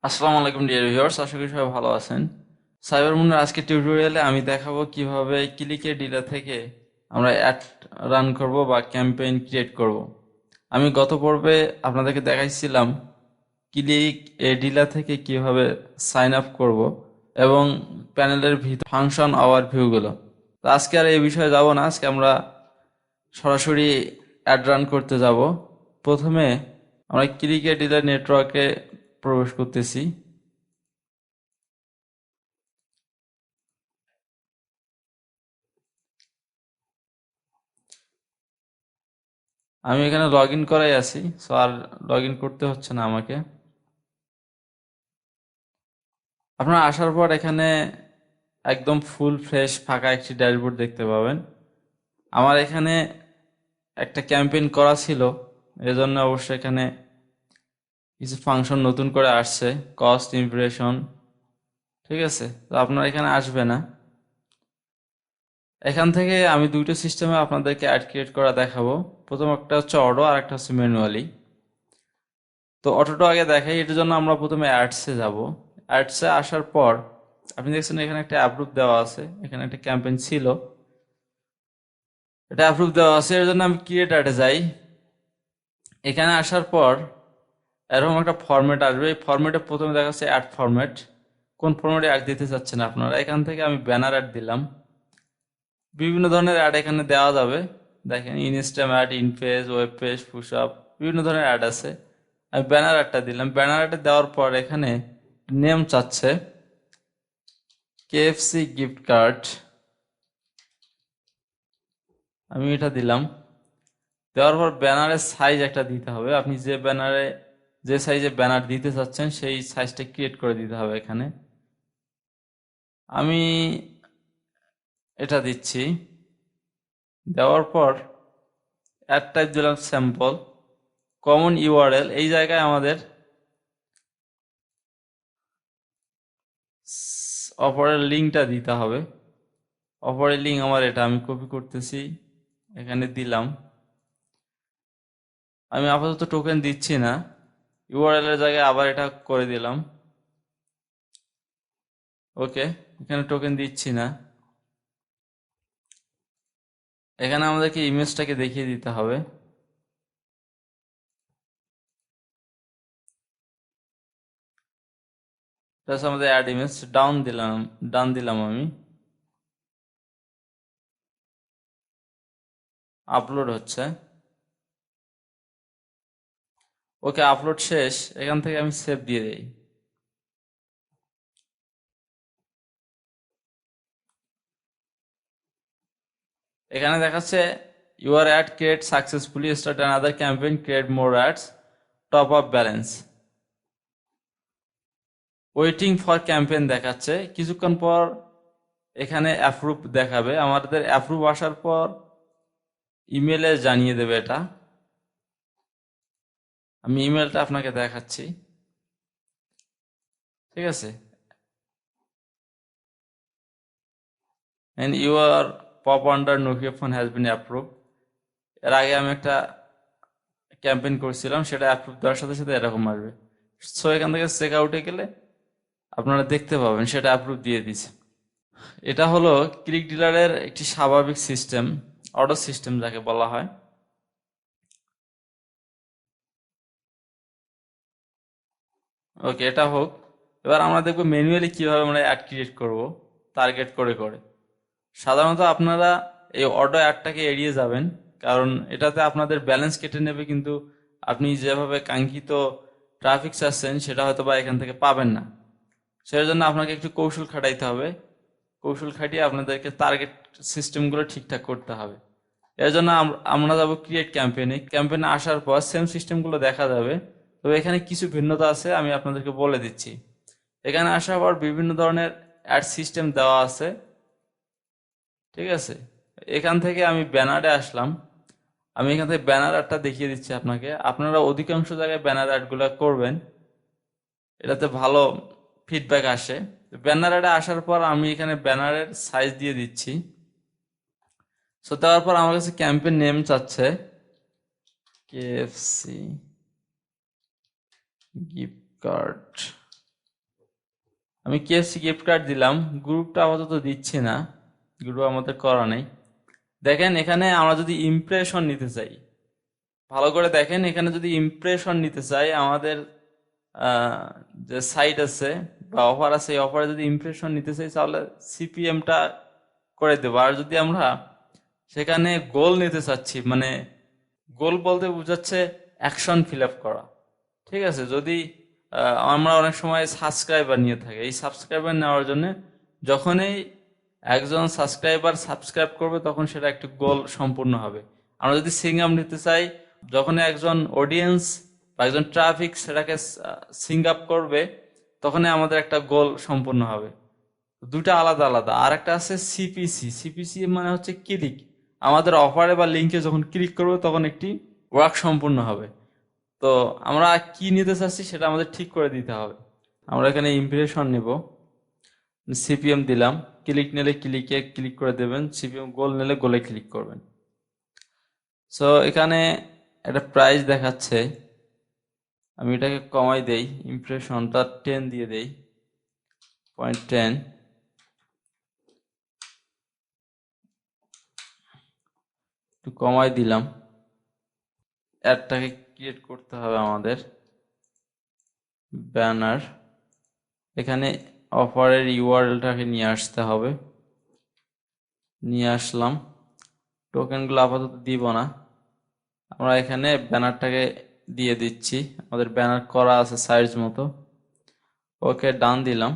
আসসালামু আলাইকুম dear viewers, আশা করি সবাই ভালো আছেন। সাইবার মুন্নার আজকে টিউটোরিয়ালে আমি দেখাবো কিভাবে ক্লিকেডিলা থেকে আমরা অ্যাড রান করব বা ক্যাম্পেইন ক্রিয়েট করব। আমি গত পর্বে আপনাদেরকে দেখাইছিলাম ক্লিকএডিলা থেকে কিভাবে সাইন আপ করব এবং প্যানেলের ভিতর ফাংশন আওয়ার ভিউগুলো। তো আজকে আর এই বিষয়ে যাব না, আজকে আমরা সরাসরি অ্যাড রান করতে যাব। প্রথমে আমরা ক্লিকএডিলা নেটওয়ার্কে প্রবেশ করতেছি। আমি এখানে লগ ইন করাই আছি, সো আর লগ ইন করতে হচ্ছে না আমাকে। আপনারা আসার পর এখানে একদম ফুল ফ্রেশ ফাঁকা একটি ড্যাশবোর্ড দেখতে পাবেন। আমার এখানে একটা ক্যাম্পেইন করা ছিল, এজন্য অবশ্যই এখানে কিছু ফাংশন নতুন করে আসছে, কস্ট ইমপ্রেশন, ঠিক আছে। তো আপনার এখানে আসবে না। এখান থেকে আমি দুটো সিস্টেমে আপনাদেরকে অ্যাড ক্রিয়েট করা দেখাবো। প্রথম একটা হচ্ছে অটো আর একটা হচ্ছে ম্যানুয়ালি। তো অটোটা আগে দেখাই, এটার জন্য আমরা প্রথমে অ্যাডসে যাব। অ্যাডসে আসার পর আপনি দেখছেন এখানে একটা অ্যাপ্রুভ দেওয়া আছে, এখানে একটা ক্যাম্পেইন ছিল, এটা অ্যাপ্রুভ দেওয়া আছে। এর জন্য আমি ক্রিয়েট অ্যাডে যাই। এখানে আসার পর এরকম একটা ফরম্যাট আসবে। এই ফরম্যাটে প্রথমে দেখাচ্ছে অ্যাড ফরম্যাট, কোন ফরম্যাটে অ্যাড দিতে চাচ্ছেন আপনারা। এখান থেকে আমি ব্যানার অ্যাড দিলাম। বিভিন্ন ধরনের অ্যাড এখানে দেওয়া যাবে, দেখেন instream ad, inpage, web page, push up, বিভিন্ন ধরনের অ্যাড আছে। আমি ব্যানার অ্যাডটা দিলাম। ব্যানার অ্যাডে দেওয়ার পর এখানে নেম চাচ্ছে কেএফসি গিফট কার্ড, আমি এটা দিলাম। দেওয়ার পর ব্যানারের সাইজ একটা দিতে হবে। আপনি যে সাইজে ব্যানার দিতে চাচ্ছেন সেই সাইজটা ক্রিয়েট করে দিতে হবে এখানে। আমি এটা দিচ্ছি। দেওয়ার পর অ্যাড টাইপ দিলাম স্যাম্পল, কমন ইউআরএল। এই জায়গায় আমাদের অপরের লিঙ্কটা দিতে হবে। অপরের লিঙ্ক আমার এটা, আমি কপি করতেছি, এখানে দিলাম। আমি আপাতত টোকেন দিচ্ছি না, ইউআরএল এর জায়গায় আবার এটা করে দিলাম। ওকে, এখানে টোকেন দিচ্ছি না। এখানে আমাদেরকে ইমেজটাকে দেখিয়ে দিতে হবে। প্লাস আমাদের অ্যাড ইমেজ ডান দিলাম আমি। আপলোড হচ্ছে। ওকে, আপলোড শেষ। এখান থেকে আমি সেভ দিয়ে দিই। এখানে দেখাচ্ছে your add create successfully, start another campaign, create more ads, top up balance, waiting for campaign দেখাচ্ছে। কিছুক্ষণ পর এখানে অ্যাপ্রুভ দেখাবে। আমাদের অ্যাপ্রুভ আসার পর ইমেলে জানিয়ে দেবে এটা। আমি ইমেলটা আপনাকে দেখাচ্ছি, ঠিক আছে। and your pop under Nokia phone has been approved। এর আগে আমি একটা ক্যাম্পেইন করছিলাম, সেটা অ্যাপ্রুভ দেওয়ার সাথে সাথে এরকম আসবে। সো এখান থেকে চেক আউটে গেলে আপনারা দেখতে পাবেন সেটা অ্যাপ্রুভ দিয়ে দিছে। এটা হলো ক্লিক ডিলারের একটি স্বাভাবিক সিস্টেম, অটো সিস্টেম যাকে বলা হয়। ওকে, এটা হোক। এবার আমরা দেখবো ম্যানুয়ালি কিভাবে আমরা অ্যাড ক্রিয়েট করব টার্গেট করে করে। সাধারণত আপনারা এই অটো অ্যাডটাকে এড়িয়ে যাবেন, কারণ এটাতে আপনাদের ব্যালেন্স কেটে নেবে, কিন্তু আপনি যেভাবে কাঙ্ক্ষিত ট্রাফিক চাচ্ছেন সেটা হয়তো বা এখান থেকে পাবেন না। সেই জন্য আপনাকে একটু কৌশল খাটাইতে হবে। কৌশল খাটিয়ে আপনাদেরকে টার্গেট সিস্টেমগুলো ঠিকঠাক করতে হবে। এর জন্য আমরা যাব ক্রিয়েট ক্যাম্পেইনে। ক্যাম্পেইনে আসার পর সেম সিস্টেমগুলো দেখা যাবে, তবে এখানে কিছু ভিন্নতা আছে, আমি আপনাদেরকে বলে দিচ্ছি। এখানে আসার পর বিভিন্ন ধরনের অ্যাড সিস্টেম দেওয়া আছে, ঠিক আছে। এখান থেকে আমি ব্যানারে আসলাম। আমি এখান থেকে ব্যানার অ্যাডটা দেখিয়ে দিচ্ছি আপনাকে। আপনারা অধিকাংশ জায়গায় ব্যানার অ্যাডগুলো করবেন, এটাতে ভালো ফিডব্যাক আসে। ব্যানার অ্যাডে আসার পর আমি এখানে ব্যানারের সাইজ দিয়ে দিচ্ছি। সো দেওয়ার পর আমার কাছে ক্যাম্পেইন নেম চাচ্ছে কেএফসি গিফট কার্ড। আমি KFC গিফট কার্ড দিলাম, গ্রুপটা আপাতত দিচ্ছি না, গ্রুপ আমাদের করা নেই। দেখেন এখানে আমরা যদি ইমপ্রেশন নিতে চাই, ভালো করে দেখেন, এখানে যদি ইমপ্রেশন নিতে চাই আমাদের যে সাইট আছে বা অফার আছে, এই অফারে যদি ইমপ্রেশন নিতে চাই তাহলে সিপিএমটা করে দেবো। আর যদি আমরা সেখানে গোল নিতে চাচ্ছি, মানে গোল বলতে বোঝাচ্ছে অ্যাকশন ফিল আপ করা, ঠিক আছে? যদি আমরা অনেক সময় সাবস্ক্রাইবার নিয়ে থাকি, এই সাবস্ক্রাইবার নেওয়ার জন্য যখনই একজন সাবস্ক্রাইবার সাবস্ক্রাইব করবে তখন সেটা একটি গোল সম্পূর্ণ হবে। আমরা যদি সিঙ্গাম নিতে চাই, যখন একজন অডিয়েন্স বা একজন ট্রাফিক সেটাকে সিঙ্গ আপ করবে তখনই আমাদের একটা গোল সম্পূর্ণ হবে। দুটা আলাদা আলাদা। আর একটা আছে সিপিসি। সিপিসি মানে হচ্ছে ক্লিক, আমাদের অফারে বা লিঙ্কে যখন ক্লিক করবো তখন একটি ওয়ার্ক সম্পূর্ণ হবে। তো আমরা কি নিতে চাচ্ছি সেটা আমাদের ঠিক করে দিতে হবে। আমরা এখানে ইমপ্রেশন নেব, সিপিএম দিলাম, ক্লিক নিলে ক্লিকে ক্লিক করে দেবেন, সিপিএম গোল নিলে গোলে ক্লিক করবেন। সো এখানে একটা প্রাইস দেখাচ্ছে, আমি এটাকে কমাই দেই, ইমপ্রেশনটা 10 দিয়ে দেই, 0.10, একটু কমাই দিলাম। অ্যাডটাকে ক্রিয়েট করতে হবে আমাদের, ব্যানার, এখানে অফারের ইউআরএলটাকে নিয়ে আসতে হবে, নিয়ে আসলাম। টোকেনগুলো আপাতত দিব না, আমরা এখানে ব্যানারটাকে দিয়ে দিচ্ছি, আমাদের ব্যানার করা আছে সাইজ মতো। ওকে, ডান দিলাম।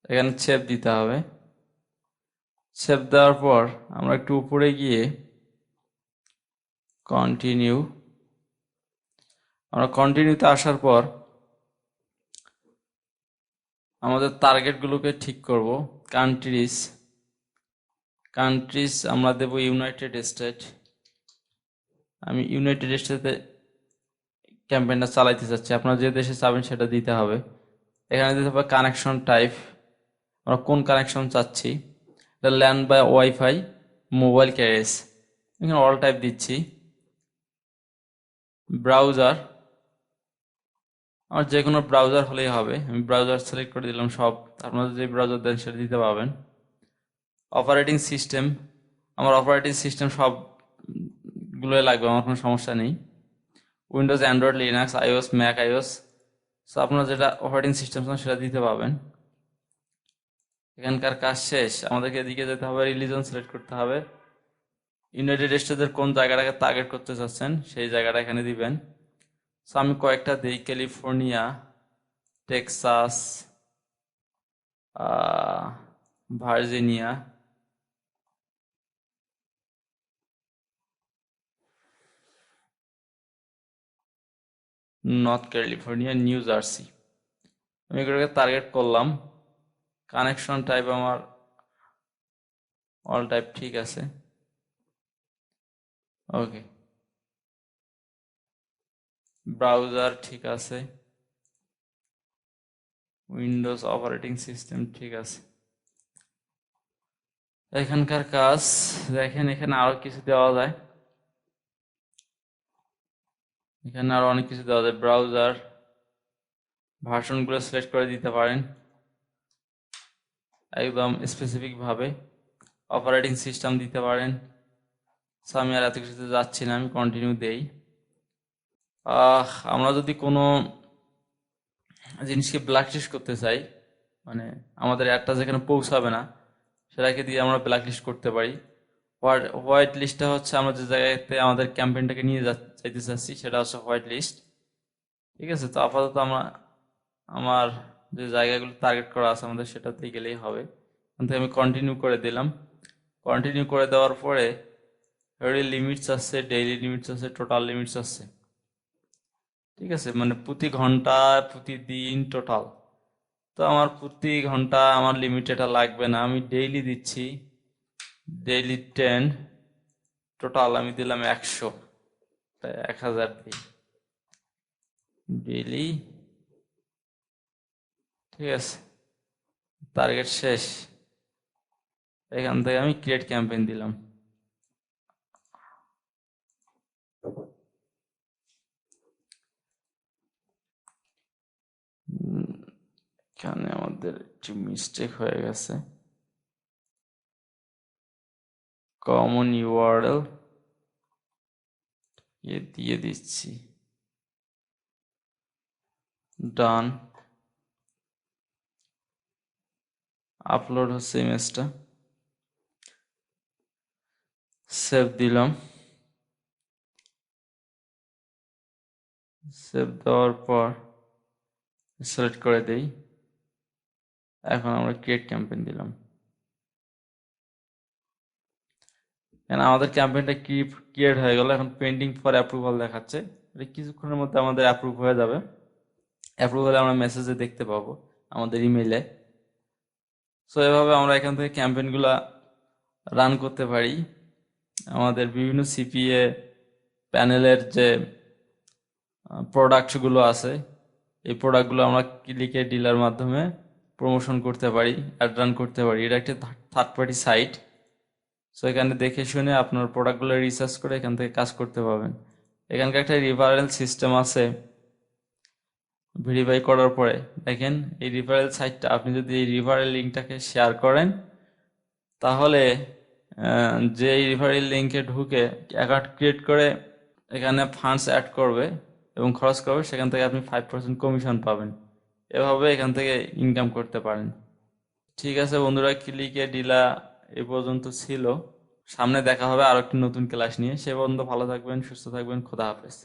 এখানে শেপ দিতে হবে। শেপ দেওয়ার পর আমরা একটু উপরে গিয়ে কন্টিনিউ, আমরা কন্টিনিউতে আসার পর আমাদের টার্গেটগুলোকে ঠিক করব। কান্ট্রিজ, কান্ট্রিজ আমরা দেব ইউনাইটেড স্টেট। আমি ইউনাইটেড স্টেটে ক্যাম্পেইনটা চালাইতে চাচ্ছি, আপনারা যে দেশে চাবেন সেটা দিতে হবে। এখানে দিতে হবে কানেকশন টাইপ, আমরা কোন কানেকশন চাচ্ছি, এটা land by wifi, mobile carriers, এখানে অল টাইপ দিচ্ছি। ব্রাউজার, আমার যে কোনো ব্রাউজার হলেই হবে, আমি ব্রাউজার সিলেক্ট করে দিলাম সব, আপনারা যে ব্রাউজার দেন সেটা দিতে পারবেন। অপারেটিং সিস্টেম, আমার অপারেটিং সিস্টেম সবগুলোই লাগবে, আমার কোনো সমস্যা নেই। Windows, Android, Linux, iOS, Mac iOS, so আপনারা যেটা অপারেটিং সিস্টেম সেটা দিতে পারবেন। এখানকার কাজ শেষ, আমাদেরকে এদিকে যেতে হবে, রিলিজন সিলেক্ট করতে হবে, ইউনাইটেড স্টেটসের কোন জায়গাটাকে টার্গেট করতে চাচ্ছেন সেই জায়গাটা এখানে দিবেন। সো আমি কয়েকটা দিই, California, Texas, Virginia, north California, new jersey, আমি এগুলোকে টার্গেট করলাম। কানেকশন টাইপ আমার অল টাইপ ঠিক আছে, ওকে। ব্রাউজার ঠিক আছে, উইন্ডোজ অপারেটিং সিস্টেম ঠিক আছে। এখানকার কাজ দেখেন, এখানে আরো কিছু দেওয়া যায়, এখানে আরো অনেক কিছু দেওয়া যায়। ব্রাউজার ভার্সনগুলো সিলেক্ট করে দিতে পারেন একদম স্পেসিফিক ভাবে, অপারেটিং সিস্টেম দিতে পারেন। সো আমি আর এত কিছুতে যাচ্ছি না, আমি কন্টিনিউ দেই। আমরা যদি কোনো জিনিসকে ব্ল্যাকলিস্ট করতে চাই, মানে আমাদের অ্যাডটা যেখানে পৌঁছাবে না সেটাকে দিয়ে আমরা ব্ল্যাকলিস্ট করতে পারি। হোয়াইট লিস্টটা হচ্ছে আমরা যে জায়গাতে আমাদের ক্যাম্পেইনটাকে নিয়ে যাইতে চাচ্ছি সেটা হচ্ছে হোয়াইট লিস্ট, ঠিক আছে? তো আপাতত আমার যে জায়গাগুলো টার্গেট করা আছে আমাদের সেটাতেই গেলেই হবে। ওখান থেকে আমি কন্টিনিউ করে দিলাম। কন্টিনিউ করে দেওয়ার পরে লিমিটস আছে, ডেইলি লিমিটস আছে, টোটাল লিমিটস আছে, ঠিক আছে? মানে প্রতি ঘন্টা, প্রতিদিন, টোটাল। তো আমার প্রতি ঘন্টা আমার লিমিট এটা লাগবে না, আমি ডেইলি দিচ্ছি, ডেইলি 10, টোটাল আমি দিলাম 100, 1000 দিই ডেইলি, ঠিক আছে? টার্গেট শেষ, এখান থেকে আমি ক্রিয়েট ক্যাম্পেইন দিলাম। এখানে আমাদের একটু মিস্টেক হয়ে গেছে। কমন ইউআরএল দিয়ে দিচ্ছি, ডান। আপলোড হচ্ছে ইমেজটা, সেভ দিলাম। সেভ দেওয়ার পর সিলেক্ট করে দেই। এখন আমরা ক্রিয়েট ক্যাম্পেইন দিলাম। আমাদের ক্যাম্পেইনটা ক্রিয়েট হয়ে গেল। এখন পেন্ডিং ফর অ্যাপ্রুভাল দেখাচ্ছে, এটা কিছুক্ষণের মধ্যে আমাদের অ্যাপ্রুভ হয়ে যাবে। অ্যাপ্রুভ হলে আমরা মেসেজে দেখতে পাবো আমাদের ইমেইলে। সো এভাবে আমরা এখান থেকে ক্যাম্পেইনগুলো রান করতে পারি। আমাদের বিভিন্ন সিপিএ প্যানেলের যে প্রোডাক্টগুলো আছে, এই প্রোডাক্টগুলো আমরা ক্লিকেডিলার মাধ্যমে প্রমোশন করতে পারি, অ্যাড রান করতে পারি। এটা একটা থার্ড পার্টি সাইট। সো এখানে দেখে শুনে আপনার প্রোডাক্টগুলো রিসার্চ করে এখান থেকে কাজ করতে পারবেন। এখানকার একটা রিফারেল সিস্টেম আছে। ভেরিফাই করার পরে দেখেন এই রিফারেল সাইটটা, আপনি যদি এই রিফারেল লিঙ্কটাকে শেয়ার করেন, তাহলে যে এই রিফারেল লিঙ্কে ঢুকে অ্যাকাউন্ট ক্রিয়েট করে এখানে ফান্ডস অ্যাড করবে এবং খরচ করবে, সেখান থেকে আপনি 5% কমিশন পাবেন। এভাবে এখান থেকে ইনকাম করতে পারেন। ঠিক আছে বন্ধুরা, ক্লিকেডিলা এ পর্যন্ত ছিল। সামনে দেখা হবে আরো একটি নতুন ক্লাস নিয়ে। সে পর্যন্ত ভালো থাকবেন, সুস্থ থাকবেন। খোদা হাফেজ।